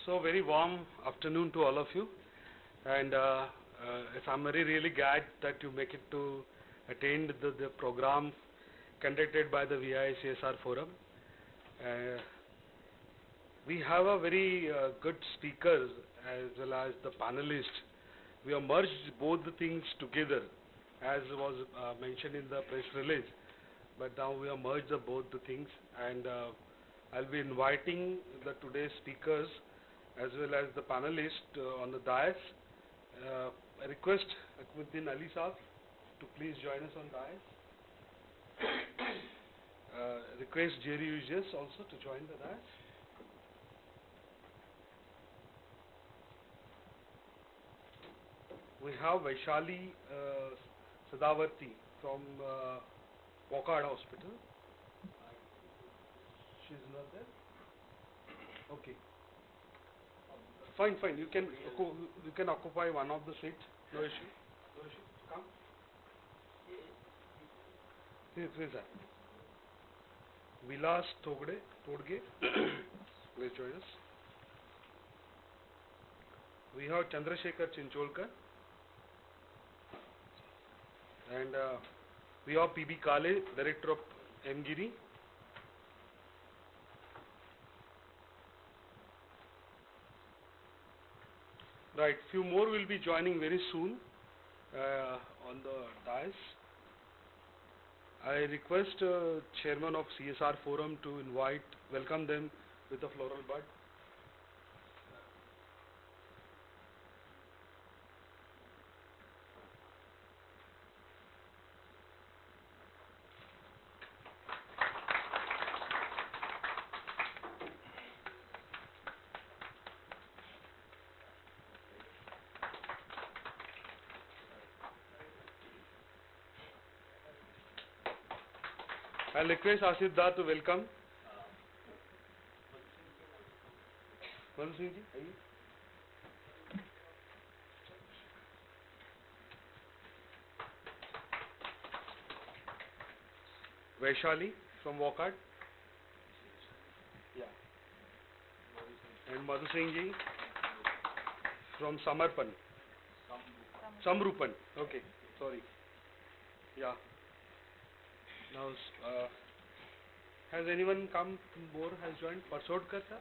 So very warm afternoon to all of you, and I'm really glad that you make it to attend the program conducted by the VI CSR Forum. Uh, we have a very good speakers as well as the panelists. We have merged both the things together, as was mentioned in the press release. But now we have merged both the things, and I'll be inviting the today's speakers as well as the panelists on the dais. I request Akmuddin Ali Saab to please join us on dais. Request Jerry Ujjas also to join the dais. We have Vaishali Sadavarti from Walkard Hospital. She's not there? Okay. Fine. You can occupy one of the seats. No issue. Come. Where is that? Vilas Todge. Please join us. We have Chandrasekhar Chincholkar. And we have P.B. Kale, Director of MGIRI. Right, few more will be joining very soon on the dais. I request Chairman of CSR Forum to welcome them with a floral bud. I'll request Asif Da to welcome. Madhu Singh ji, aye. Vaishali from Walkard. Yeah. And Madhu Singh ji from Samarpan. Samrupan. Okay, sorry. Yeah. Now, has anyone come more, has joined? Parsodkar sir?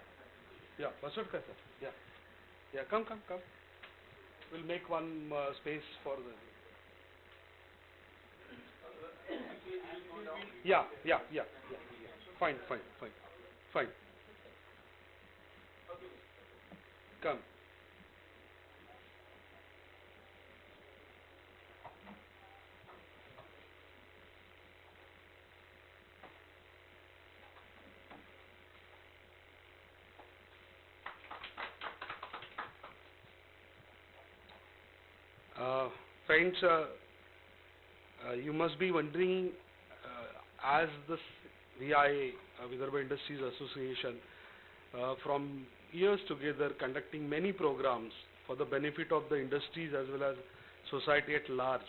Yeah, Parsodkar sir. Yeah, come. We'll make one space for the... Yeah. Fine. Come. Friends, you must be wondering, as the VIA, Vidarbha Industries Association, from years together conducting many programs for the benefit of the industries as well as society at large.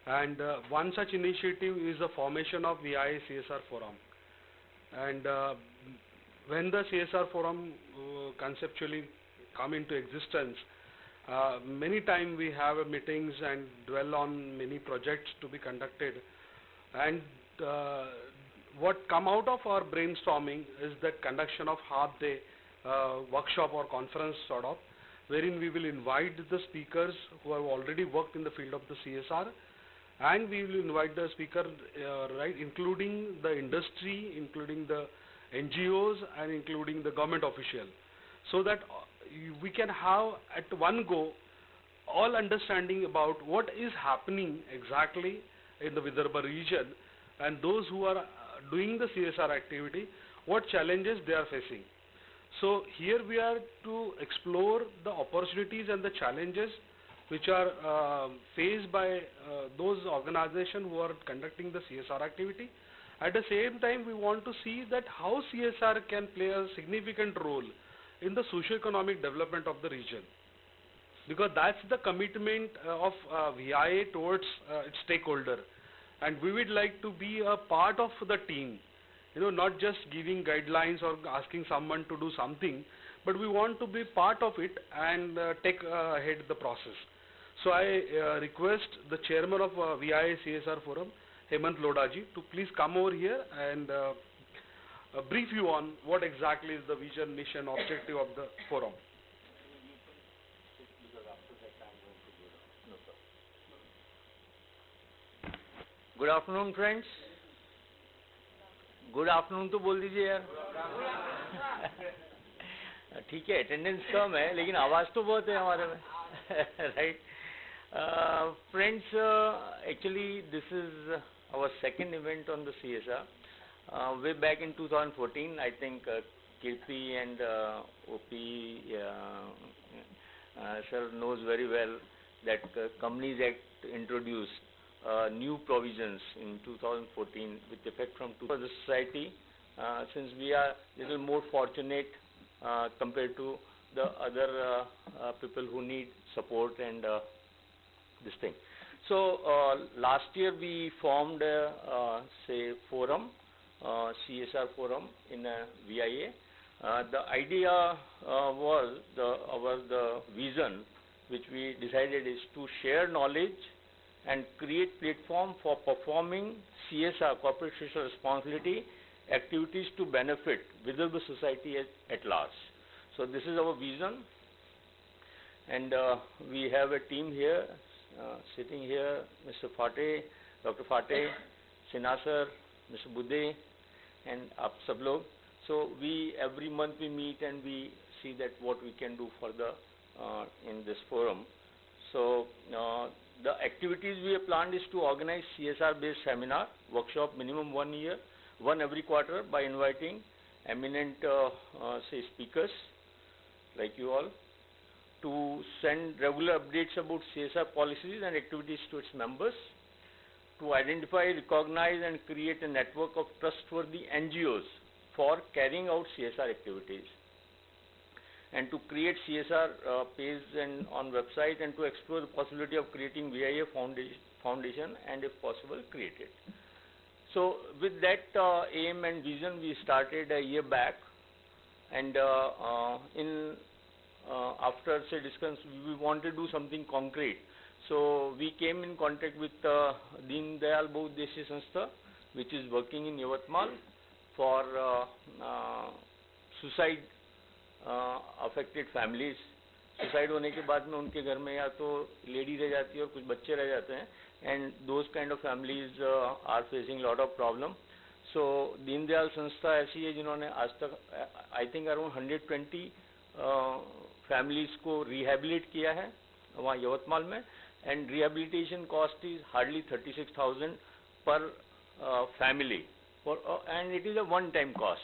And one such initiative is the formation of VIA CSR Forum. And when the CSR Forum conceptually come into existence, many times we have meetings and dwell on many projects to be conducted, and what come out of our brainstorming is the conduction of half-day workshop or conference sort of, wherein we will invite the speakers who have already worked in the field of the CSR, and we will invite the speaker, including the industry, including the NGOs, and including the government official, so that we can have at one go all understanding about what is happening exactly in the Vidarbha region, and those who are doing the CSR activity, what challenges they are facing. So here we are to explore the opportunities and the challenges which are faced by those organizations who are conducting the CSR activity. At the same time, we want to see that how CSR can play a significant role in the socio-economic development of the region, because that's the commitment of VIA towards its stakeholder, and we would like to be a part of the team, not just giving guidelines or asking someone to do something, but we want to be part of it and take ahead the process. So I request the chairman of VIA CSR Forum, Hemant Lodaji, to please come over here and brief you on what exactly is the vision, mission, objective of the forum. Good afternoon, friends. Good afternoon तो बोल दीजिए यार. ठीक है, attendance कम है लेकिन आवाज तो बहुत है हमारे में. Right? Friends, actually this is our second event on the CSR. Way back in 2014, I think KP and OP sir knows very well that Companies Act introduced new provisions in 2014 with effect from for the society, since we are little more fortunate compared to the other people who need support and this thing. So last year we formed say forum, CSR forum in VIA. The idea was the vision which we decided is to share knowledge and create platform for performing CSR, corporate social responsibility activities to benefit Vidarbha society at large. So this is our vision, and we have a team here sitting here, Mr. Fate, Dr. Fate, Sinha sir, Mr. Budde, and up sab log. So we every month we meet and we see that what we can do further in this forum. So the activities we have planned is to organize CSR based seminar, workshop minimum 1 year, one every quarter, by inviting eminent say speakers like you all, to send regular updates about CSR policies and activities to its members, to identify, recognize and create a network of trustworthy NGOs for carrying out CSR activities, and to create CSR page and on website, and to explore the possibility of creating VIA foundation and if possible create it. So with that aim and vision we started a year back, and after say discussions we want to do something concrete. So we came in contact with Deen Dayal Bahudeshiya Sanstha, which is working in Yavatmal for suicide affected families. Suicide होने के बाद में उनके घर में या तो lady रह जाती है और कुछ बच्चे रह जाते हैं, and those kind of families are facing lot of problem. So Deen Dayal संस्था ऐसी है जिन्होंने आज तक I think around 120 families को rehabilitate किया है वहाँ यवतमाल में, and rehabilitation cost is hardly 36,000 per family, and it is a one-time cost.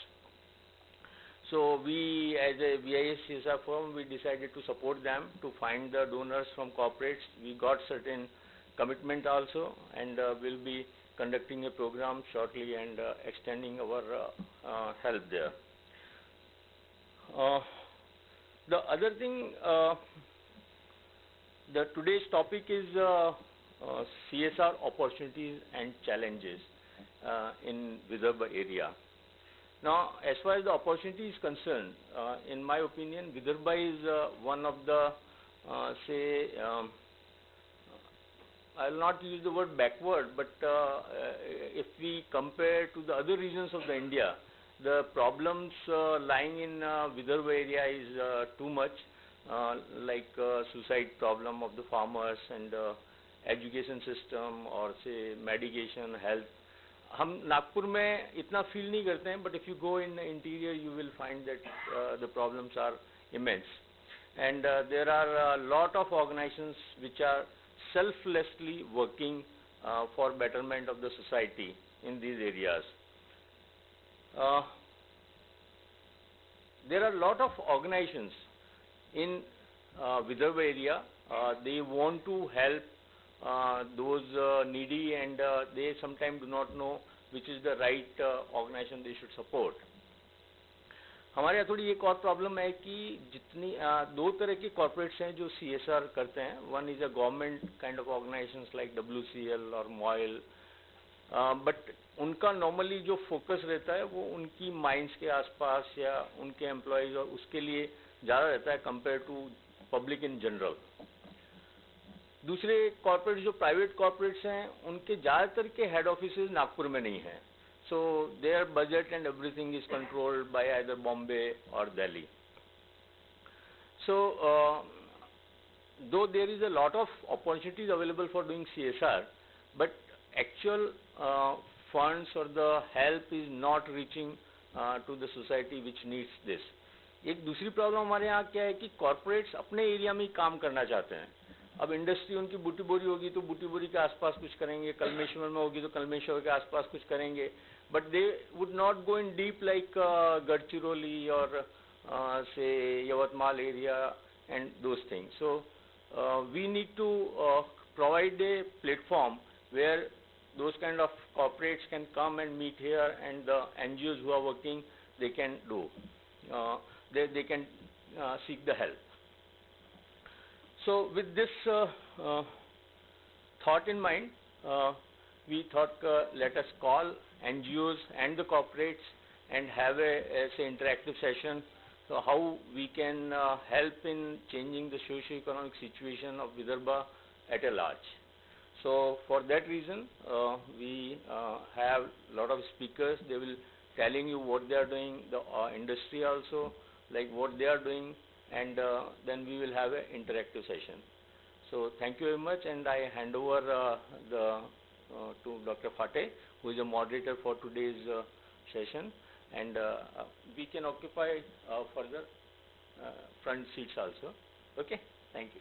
So we, as a VIA CSR firm, we decided to support them to find the donors from corporates. We got certain commitment also, and will be conducting a program shortly and extending our help there. The other thing, today's topic is CSR opportunities and challenges in Vidarbha area. Now, as far as the opportunity is concerned, in my opinion, Vidarbha is one of the, say, I will not use the word backward, but if we compare to the other regions of the India, the problems lying in Vidarbha area is too much, like suicide problem of the farmers and education system, or say medication, health. हम नागपुर में इतना feel नहीं करते हैं, but if you go in the interior you will find that the problems are immense, and there are a lot of organizations which are selflessly working for betterment of the society in these areas. There are a lot of organizations in Vidarbha area. They want to help those needy, and they sometimes do not know which is the right organization they should support. हमारे यहाँ थोड़ी एक और problem है कि जितनी दो तरह के कॉर्पोरेट्स हैं जो CSR करते हैं. One is a government kind of organisations like WCL और MOIL, बट उनका नॉर्मली जो फोकस रहता है वो उनकी माइंस के आसपास या उनके एम्प्लॉयज़ और उसके लिए ज़्यादा रहता है compare to public in general. दूसरे कॉर्पोरेट जो प्राइवेट कॉर्पोरेट्स हैं उनके ज़्यादातर के हेड ऑफिसेज नागपुर में नहीं हैं, so their budget and everything is controlled by either Bombay और Delhi. So, though there is a lot of opportunities available for doing CSR, but actual funds or the help is not reaching to the society which needs this. एक दूसरी problem हमारे यहाँ क्या है कि corporates अपने area में ही काम करना चाहते हैं। अब इंडस्ट्री उनकी बूटी बोरी होगी तो बूटी बोरी के आसपास कुछ करेंगे, कलमेश्वर में होगी तो कलमेश्वर के आसपास कुछ करेंगे, but they would not go in deep like Gadchiroli और say Yavatmal area and those things. So we need to provide a platform where those kind of corporates can come and meet here, and the NGOs who are working, they can do, they can seek the help. So with this thought in mind, we thought let us call NGOs and the corporates and have a say interactive session. So how we can help in changing the socio-economic situation of Vidarbha at a large. So for that reason, we have a lot of speakers. They will telling you what they are doing, the industry also, like what they are doing, and then we will have an interactive session. So thank you very much, and I hand over to Dr. Phate, who is a moderator for today's session, and we can occupy further front seats also. Okay, thank you.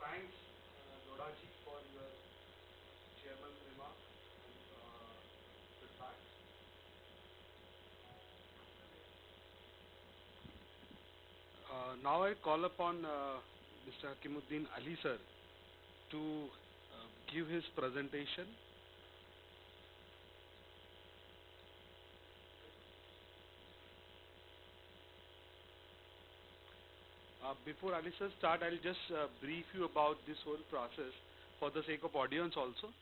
Thanks, Lodaji, for your chairman's remark and feedback. Now I call upon Mr. Hakimuddin Ali sir to give his presentation. Before Ali sir start, I'll just brief you about this whole process for the sake of audience also.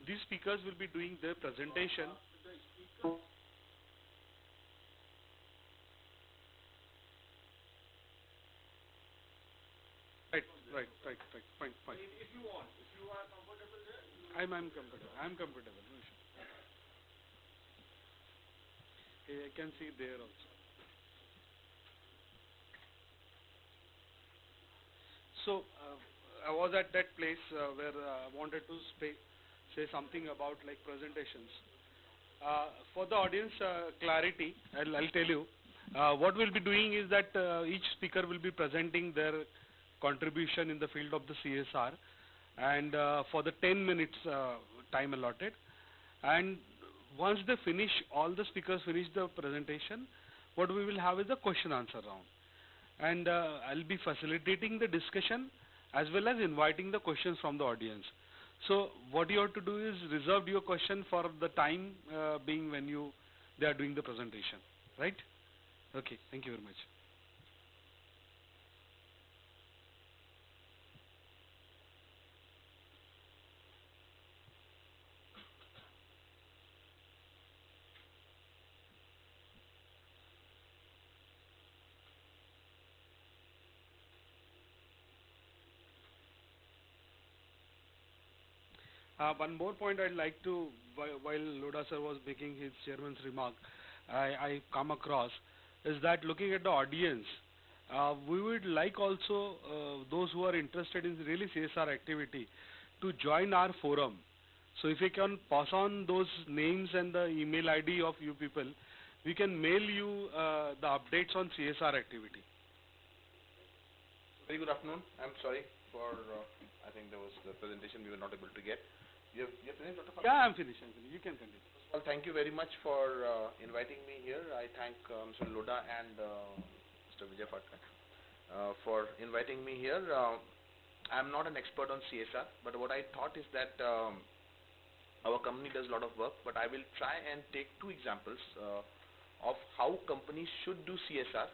These speakers will be doing their presentation. Right, fine. If you want, if you are comfortable there, I'm comfortable. No issue. Okay, I can see there also. So I was at that place where I wanted to say something about like presentations. For the audience clarity, I'll tell you. What we'll be doing is that each speaker will be presenting their contribution in the field of the CSR, and for the 10 minutes time allotted, and once they finish, all the speakers finish the presentation, what we will have is a question answer round, and I'll be facilitating the discussion as well as inviting the questions from the audience. So what you have to do is reserve your question for the time being when they are doing the presentation, right? Okay, thank you very much. One more point I'd like to, while Loda sir was making his chairman's remark, I come across is that looking at the audience, we would like also those who are interested in really CSR activity to join our forum. So if you can pass on those names and the email ID of you people, we can mail you the updates on CSR activity. Very good afternoon. I'm sorry for, I think there was the presentation we were not able to get. You have finished, Dr. Phate? Yeah, I'm finished. You can continue. Well, thank you very much for inviting me here. I thank Mr. Loda and Mr. Vijay Phate for inviting me here. I'm not an expert on CSR, but what I thought is that our company does a lot of work, but I will try and take two examples of how companies should do CSR,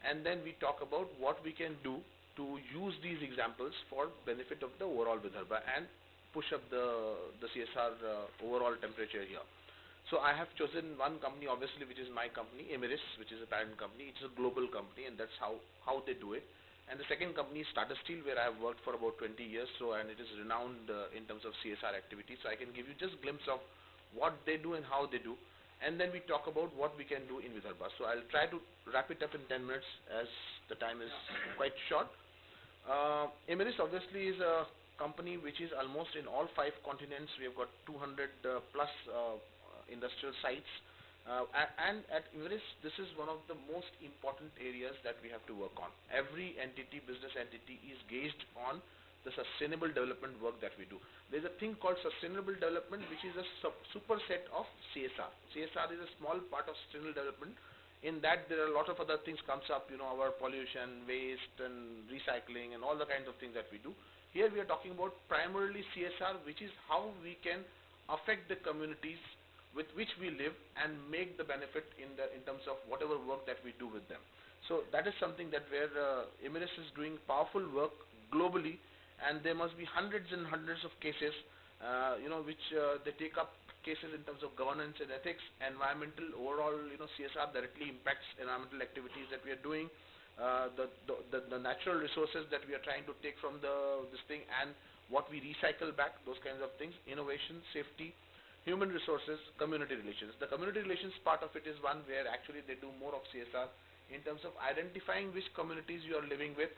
and then we talk about what we can do to use these examples for benefit of the overall Vidarbha and push up the CSR overall temperature here. So I have chosen one company, obviously, which is my company, Emiris, which is a parent company. It's a global company, and that's how they do it. And the second company is Tata Steel, where I have worked for about 20 years, so, and it is renowned in terms of CSR activities. So I can give you just a glimpse of what they do and how they do, and then we talk about what we can do in Vidarbha. So I'll try to wrap it up in 10 minutes as the time is quite short. Emiris obviously is a company which is almost in all 5 continents. We have got 200 plus industrial sites. And at Emiris, this is one of the most important areas that we have to work on. Every entity, business entity, is gauged on the sustainable development work that we do. There is a thing called sustainable development, which is a superset of CSR. CSR is a small part of sustainable development. In that, there are a lot of other things comes up, our pollution, waste, and recycling, and all the kinds of things that we do. Here we are talking about primarily CSR, which is how we can affect the communities with which we live and make the benefit in terms of whatever work that we do with them. So that is something that where Emiris is doing powerful work globally, and there must be hundreds and hundreds of cases, which they take up cases in terms of governance and ethics, environmental, overall, CSR directly impacts environmental activities that we are doing, the natural resources that we are trying to take from this thing, and what we recycle back, those kinds of things, innovation, safety, human resources, community relations. The community relations part of it is one where actually they do more of CSR in terms of identifying which communities you are living with,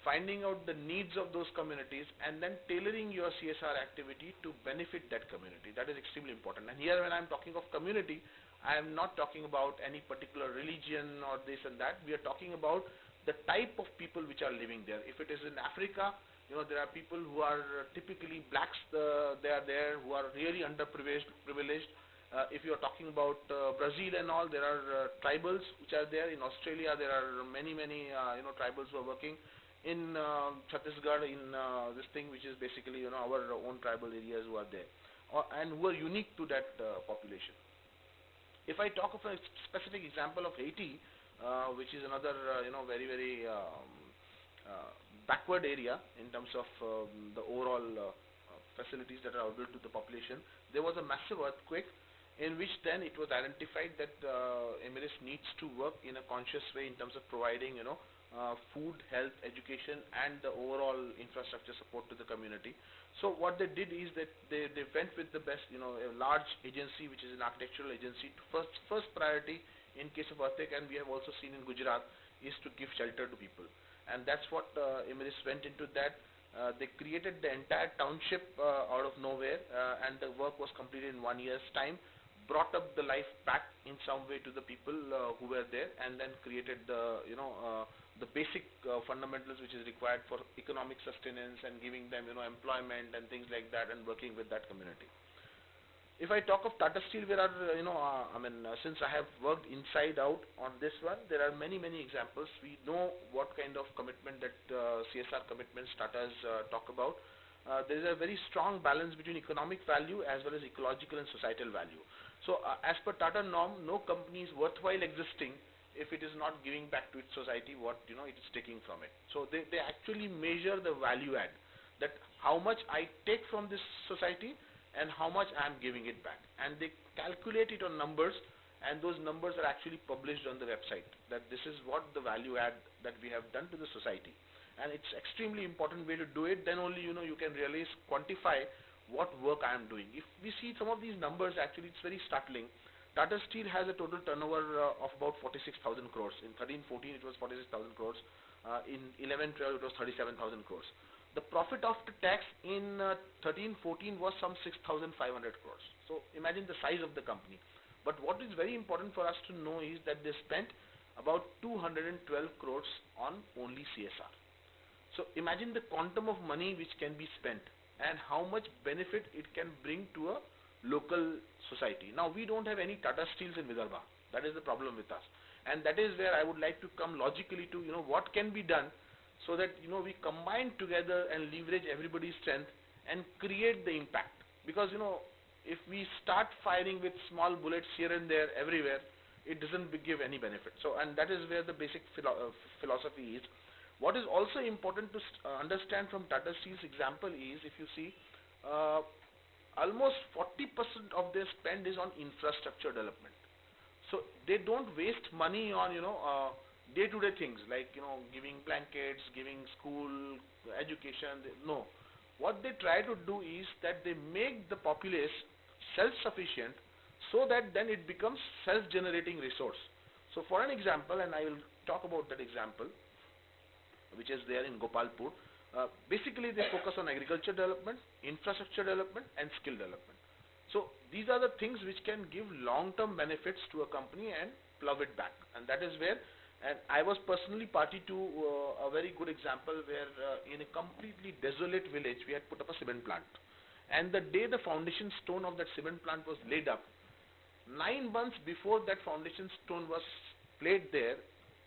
finding out the needs of those communities, and then tailoring your CSR activity to benefit that community. That is extremely important. And here when I am talking of community, I am not talking about any particular religion or this and that. We are talking about the type of people which are living there. If it is in Africa, there are people who are typically blacks, they are there, who are really underprivileged. If you are talking about Brazil and all, there are tribals which are there. In Australia, there are many tribals who are working. In Chhattisgarh, in this thing which is basically our own tribal areas who are there, and who are unique to that population. If I talk of a specific example of Haiti, which is another very backward area in terms of the overall facilities that are available to the population, there was a massive earthquake in which then it was identified that Emiris needs to work in a conscious way in terms of providing food, health, education, and the overall infrastructure support to the community. So what they did is that they went with the best, a large agency which is an architectural agency. First priority in case of earthquake, and we have also seen in Gujarat, is to give shelter to people. And that's what Emiris went into that. They created the entire township out of nowhere, and the work was completed in 1 year's time, brought up the life back in some way to the people who were there, and then created the basic fundamentals which is required for economic sustenance and giving them employment and things like that, and working with that community. If I talk of Tata Steel, where are since I have worked inside out on this one, there are many examples. We know what kind of commitment that CSR commitments Tatas talk about. There is a very strong balance between economic value as well as ecological and societal value. So as per Tata norm, no company is worthwhile existing if it is not giving back to its society what it is taking from it. So they actually measure the value add, that how much I take from this society and how much I am giving it back, and they calculate it on numbers, and those numbers are actually published on the website, that this is what the value add that we have done to the society. And it's extremely important way to do it. Then only you can really quantify what work I am doing. If we see some of these numbers, actually it's very startling. Tata Steel has a total turnover of about 46,000 crores. In 13-14 it was 46,000 crores. In 11-12 it was 37,000 crores. The profit after tax in 13-14 was some 6,500 crores. So imagine the size of the company. But what is very important for us to know is that they spent about 212 crores on only CSR. So imagine the quantum of money which can be spent and how much benefit it can bring to a local society. Now we don't have any Tata Steels in Vidarbha. That is the problem with us. And that is where I would like to come logically to what can be done, so that we combine together and leverage everybody's strength and create the impact. Because if we start firing with small bullets here and there everywhere, it doesn't give any benefit. So, and that is where the basic philosophy is. What is also important to understand from Tata Steel's example is, if you see, almost 40% of their spend is on infrastructure development. So they don't waste money on day-to-day things like giving blankets, giving school education. No, what they try to do is that they make the populace self-sufficient, so that then it becomes self-generating resource. So for an example, and I will talk about that example, which is there in Gopalpur. Basically, they focus on agriculture development, infrastructure development, and skill development. So these are the things which can give long-term benefits to a company and plow it back. And that is where, and I was personally party to a very good example where in a completely desolate village, we had put up a cement plant. And the day the foundation stone of that cement plant was laid up, 9 months before that foundation stone was laid there,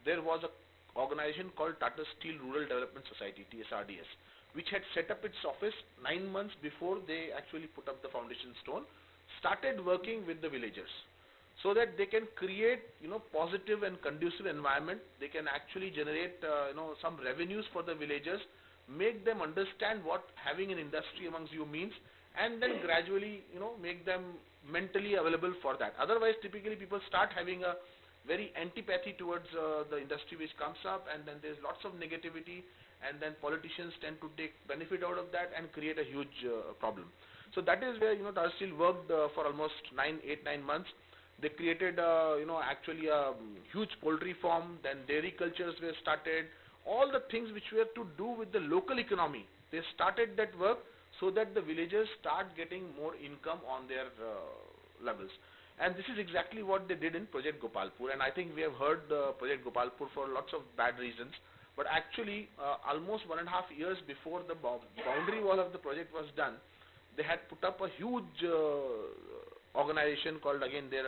there was a organization called Tata Steel Rural Development Society, TSRDS, which had set up its office 9 months before they actually put up the foundation stone, started working with the villagers, so that they can create positive and conducive environment. They can actually generate some revenues for the villagers, make them understand what having an industry amongst you means, and then gradually make them mentally available for that. Otherwise, typically people start having a very antipathy towards the industry which comes up, and then there's lots of negativity, and then politicians tend to take benefit out of that and create a huge problem. So that is where Tata Steel worked for almost 8-9 months. They created actually a huge poultry farm, then dairy cultures were started, all the things which were to do with the local economy. They started that work so that the villagers start getting more income on their levels. And this is exactly what they did in Project Gopalpur. And I think we have heard Project Gopalpur for lots of bad reasons. But actually, almost 1.5 years before the boundary wall of the project was done, they had put up a huge organization called, again, their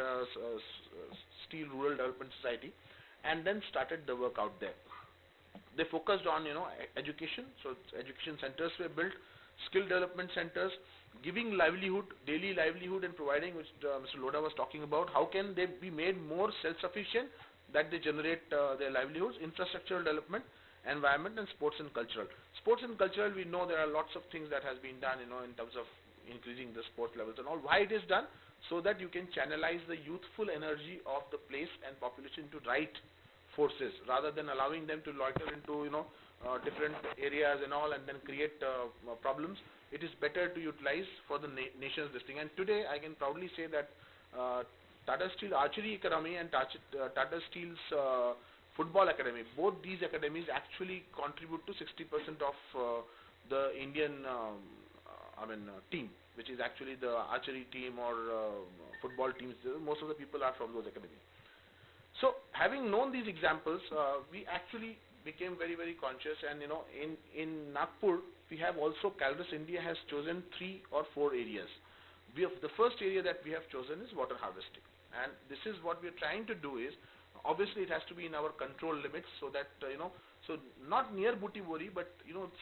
Steel Rural Development Society, and then started the work out there. They focused on education. So education centers were built, skill development centers, giving livelihood, daily livelihood, and providing, which Mr. Lodha was talking about, how can they be made more self-sufficient, that they generate their livelihoods, infrastructural development, environment, and sports and cultural. Sports and cultural, we know there are lots of things that has been done in terms of increasing the sport levels and all. Why it is done? So that you can channelize the youthful energy of the place and population to right forces, rather than allowing them to loiter into different areas and all, and then create problems. It is better to utilize for the nation's this thing. And today I can proudly say that Tata Steel Archery Academy and Tata Steel's Football Academy, both these academies actually contribute to 60% of the Indian team, which is actually the archery team or football teams. Most of the people are from those academies. So having known these examples, we actually became very, very conscious, and in Nagpur we have also, Caloris India has chosen 3 or 4 areas. The first area that we have chosen is water harvesting, and this is what we are trying to do is, obviously it has to be in our control limits, so that so not near Butibori, but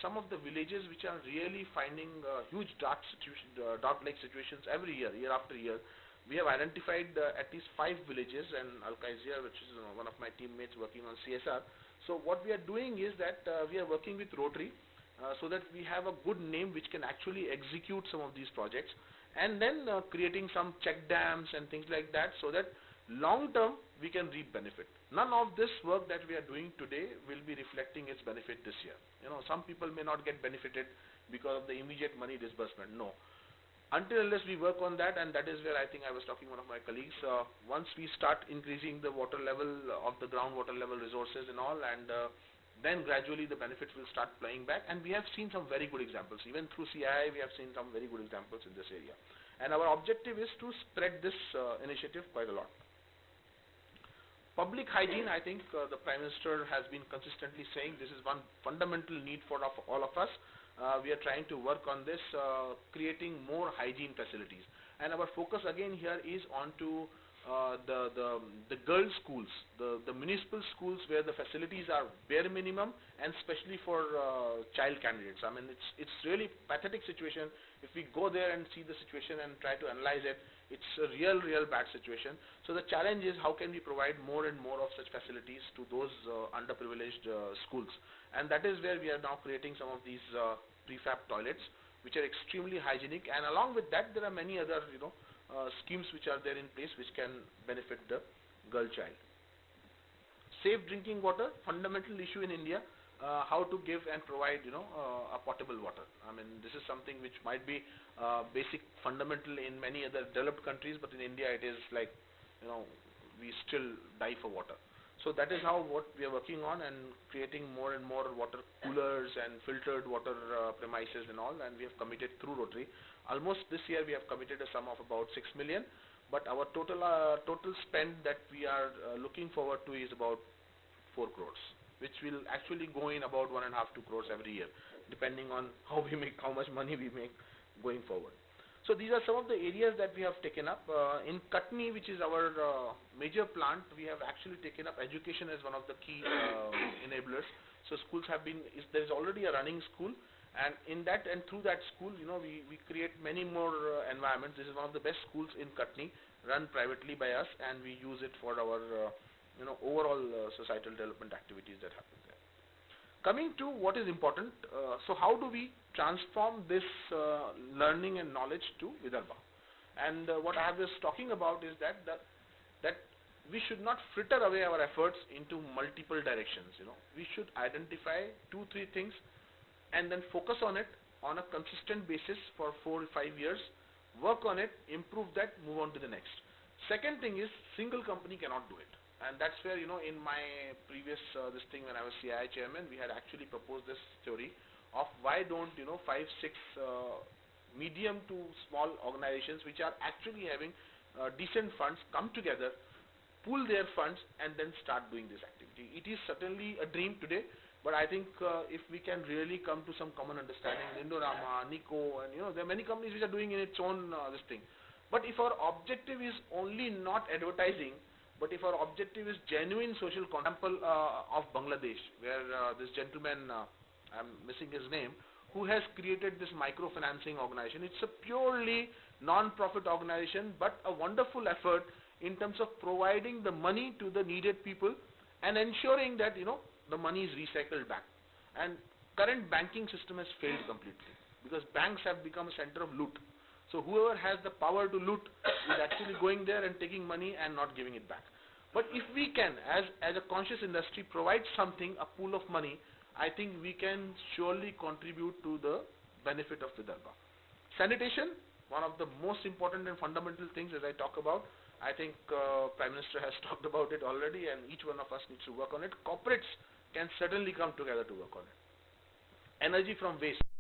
some of the villages which are really finding huge drought-like situations every year, year after year. We have identified at least 5 villages, and Al-Qaizia, which is one of my teammates working on CSR. So what we are doing is that we are working with Rotary, so that we have a good name which can actually execute some of these projects, and then creating some check dams and things like that, so that long term we can reap benefit. None of this work that we are doing today will be reflecting its benefit this year. Some people may not get benefited because of the immediate money disbursement. No. Until unless we work on that, and that is where I think I was talking to one of my colleagues, once we start increasing the water level of the groundwater level resources and all, and then gradually the benefits will start playing back. And we have seen some very good examples. Even through CII, we have seen some very good examples in this area. And our objective is to spread this initiative quite a lot. Public hygiene, I think the Prime Minister has been consistently saying this is one fundamental need for all of us. We are trying to work on this, creating more hygiene facilities. And our focus again here is onto the girls' schools, the municipal schools where the facilities are bare minimum, and especially for child candidates. I mean, it's really pathetic situation. If we go there and see the situation and try to analyze it, it's a real bad situation. So the challenge is, how can we provide more and more of such facilities to those underprivileged schools? And that is where we are now creating some of these prefab toilets, which are extremely hygienic, and along with that there are many other schemes which are there in place which can benefit the girl child. Safe drinking water, fundamental issue in India. How to give and provide a potable water. I mean, this is something which might be basic fundamental in many other developed countries, but in India it is like we still die for water. So that is how what we are working on, and creating more and more water coolers and filtered water premises and all, and we have committed through Rotary. Almost this year we have committed a sum of about 6 million, but our total spend that we are looking forward to is about 4 crores, which will actually go in about 1.5 to 2 crores every year, depending on how much money we make going forward. So these are some of the areas that we have taken up. In Katni, which is our major plant, we have actually taken up education as one of the key enablers. So schools have been, there is already a running school, and in that and through that school, we create many more environments. This is one of the best schools in Katni, run privately by us, and we use it for our overall societal development activities that happen there. Coming to what is important, so how do we transform this learning and knowledge to Vidarbha? And what I was talking about is that we should not fritter away our efforts into multiple directions. We should identify 2-3 things and then focus on it on a consistent basis for 4 or 5 years, work on it, improve that, move on to the next. Second thing is, single company cannot do it. And that's where, in my previous this thing when I was CII chairman, we had actually proposed this theory of why don't 5-6 medium to small organizations which are actually having decent funds come together, pool their funds, and then start doing this activity. It is certainly a dream today, but I think if we can really come to some common understanding, Indorama, Nico, and there are many companies which are doing in its own this thing. But if our objective is only not advertising, but if our objective is genuine social example of Bangladesh, where this gentleman, I'm missing his name, who has created this microfinancing organization. It's a purely non-profit organization, but a wonderful effort in terms of providing the money to the needed people and ensuring that the money is recycled back. And current banking system has failed completely because banks have become a center of loot. So whoever has the power to loot is actually going there and taking money and not giving it back. But if we can, as a conscious industry, provide something, a pool of money, I think we can surely contribute to the benefit of Vidarbha. Sanitation, one of the most important and fundamental things as I talk about. I think Prime Minister has talked about it already, and each one of us needs to work on it. Corporates can certainly come together to work on it. Energy from waste.